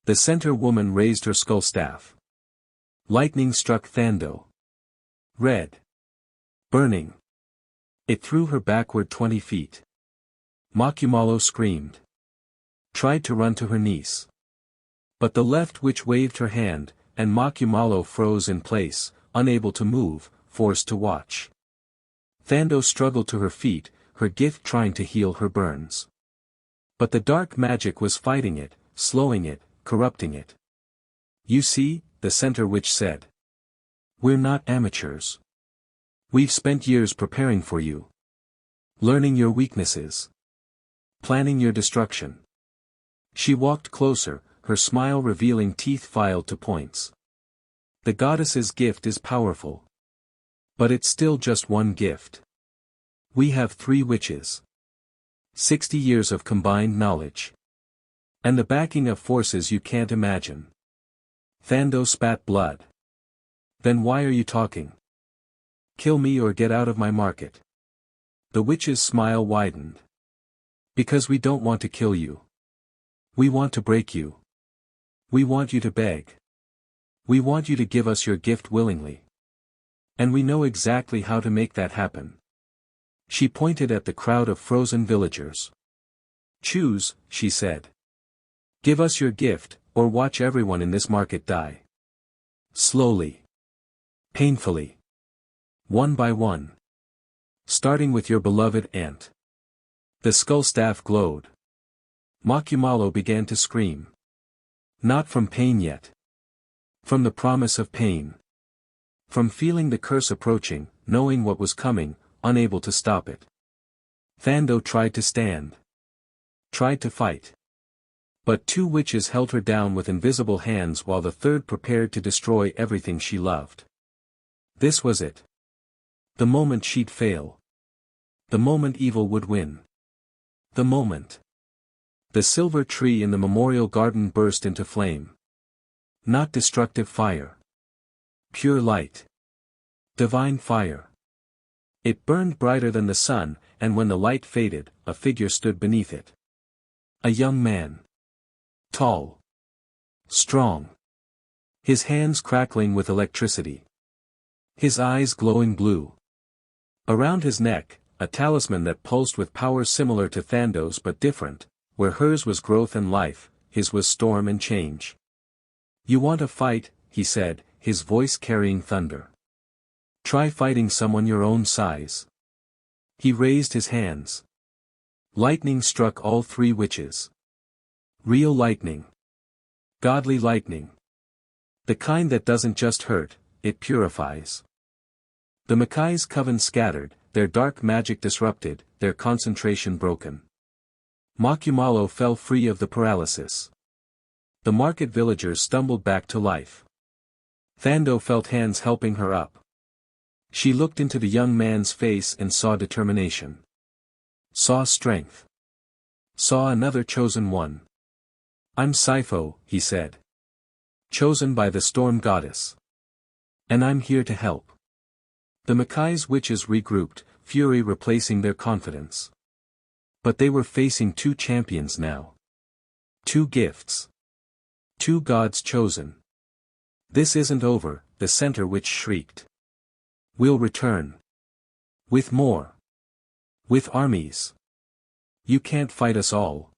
The center woman raised her skull staff. Lightning struck Thando. Red. Burning. It threw her backward 20 feet. Makumalo screamed. Tried to run to her niece. But the left witch waved her hand, and Makumalo froze in place, unable to move, forced to watch. Thando struggled to her feet, her gift trying to heal her burns. But the dark magic was fighting it, slowing it, corrupting it. You see, the center witch said. We're not amateurs. We've spent years preparing for you. Learning your weaknesses. Planning your destruction. She walked closer, her smile revealing teeth filed to points. The goddess's gift is powerful. But it's still just one gift. We have 3 witches. 60 years of combined knowledge. And the backing of forces you can't imagine. Thando spat blood. Then why are you talking? Kill me or get out of my market. The witch's smile widened. Because we don't want to kill you. We want to break you. We want you to beg. We want you to give us your gift willingly. And we know exactly how to make that happen. She pointed at the crowd of frozen villagers. Choose, she said. Give us your gift, or watch everyone in this market die. Slowly. Painfully. One by one. Starting with your beloved aunt. The skull staff glowed. Makumalo began to scream. Not from pain yet. From the promise of pain. From feeling the curse approaching, knowing what was coming, unable to stop it. Thando tried to stand. Tried to fight. But two witches held her down with invisible hands while the third prepared to destroy everything she loved. This was it. The moment she'd fail. The moment evil would win. The moment. The silver tree in the memorial garden burst into flame. Not destructive fire. Pure light. Divine fire. It burned brighter than the sun, and when the light faded, a figure stood beneath it. A young man. Tall. Strong. His hands crackling with electricity. His eyes glowing blue. Around his neck, a talisman that pulsed with power similar to Thando's but different, where hers was growth and life, his was storm and change. You want a fight, he said, his voice carrying thunder. Try fighting someone your own size. He raised his hands. Lightning struck all three witches. Real lightning. Godly lightning. The kind that doesn't just hurt, it purifies. The Makai's coven scattered, their dark magic disrupted, their concentration broken. Makumalo fell free of the paralysis. The market villagers stumbled back to life. Thando felt hands helping her up. She looked into the young man's face and saw determination. Saw strength. Saw another chosen one. I'm Sifo, he said. Chosen by the storm goddess. And I'm here to help. The Makai's witches regrouped, fury replacing their confidence. But they were facing two champions now. Two gifts. Two gods chosen. This isn't over, the center witch shrieked. We'll return. With more. With armies. You can't fight us all.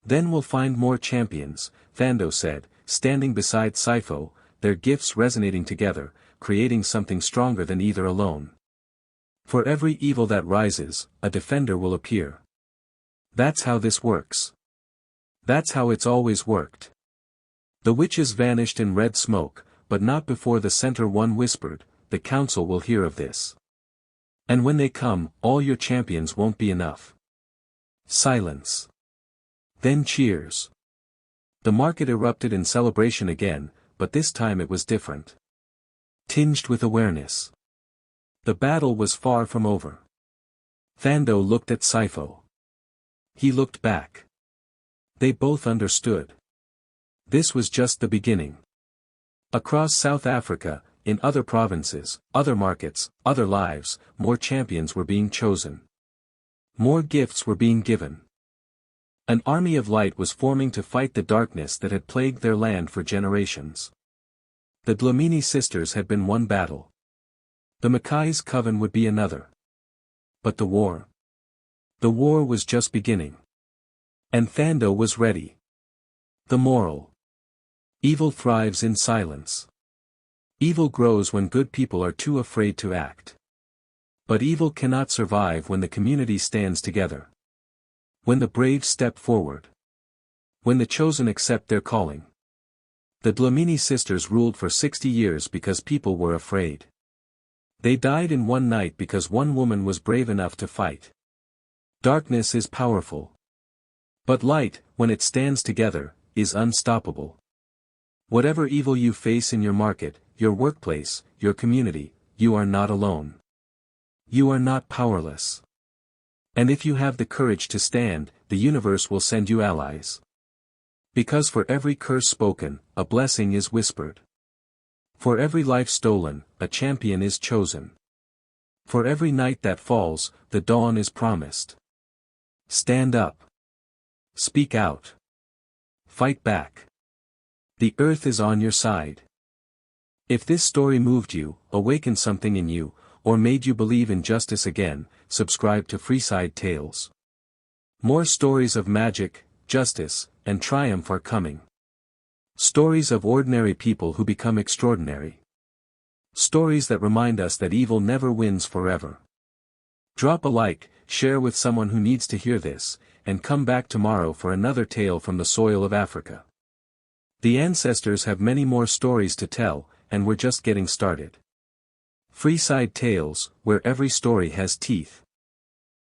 Then we'll find more champions, Thando said, standing beside Sifo, their gifts resonating together, creating something stronger than either alone. For every evil that rises, a defender will appear. That's how this works. That's how it's always worked. The witches vanished in red smoke, but not before the center one whispered, the council will hear of this. And when they come, all your champions won't be enough. Silence. Then cheers. The market erupted in celebration again, but this time it was different. Tinged with awareness. The battle was far from over. Thando looked at Sifo. He looked back. They both understood. This was just the beginning. Across South Africa, in other provinces, other markets, other lives, more champions were being chosen. More gifts were being given. An army of light was forming to fight the darkness that had plagued their land for generations. The Dlamini sisters had been one battle. The Makai's coven would be another. But the war? The war was just beginning. And Thando was ready. The moral. Evil thrives in silence. Evil grows when good people are too afraid to act. But evil cannot survive when the community stands together. When the brave step forward. When the chosen accept their calling. The Dlamini sisters ruled for 60 years because people were afraid. They died in one night because one woman was brave enough to fight. Darkness is powerful. But light, when it stands together, is unstoppable. Whatever evil you face in your market, your workplace, your community, you are not alone. You are not powerless. And if you have the courage to stand, the universe will send you allies. Because for every curse spoken, a blessing is whispered. For every life stolen, a champion is chosen. For every night that falls, the dawn is promised. Stand up. Speak out. Fight back. The earth is on your side. If this story moved you, awakened something in you, or made you believe in justice again, subscribe to Freeside Tales. More stories of magic, justice, and triumph are coming. Stories of ordinary people who become extraordinary. Stories that remind us that evil never wins forever. Drop a like, share with someone who needs to hear this, and come back tomorrow for another tale from the soil of Africa. The ancestors have many more stories to tell, and we're just getting started. Freeside Tales, where every story has teeth.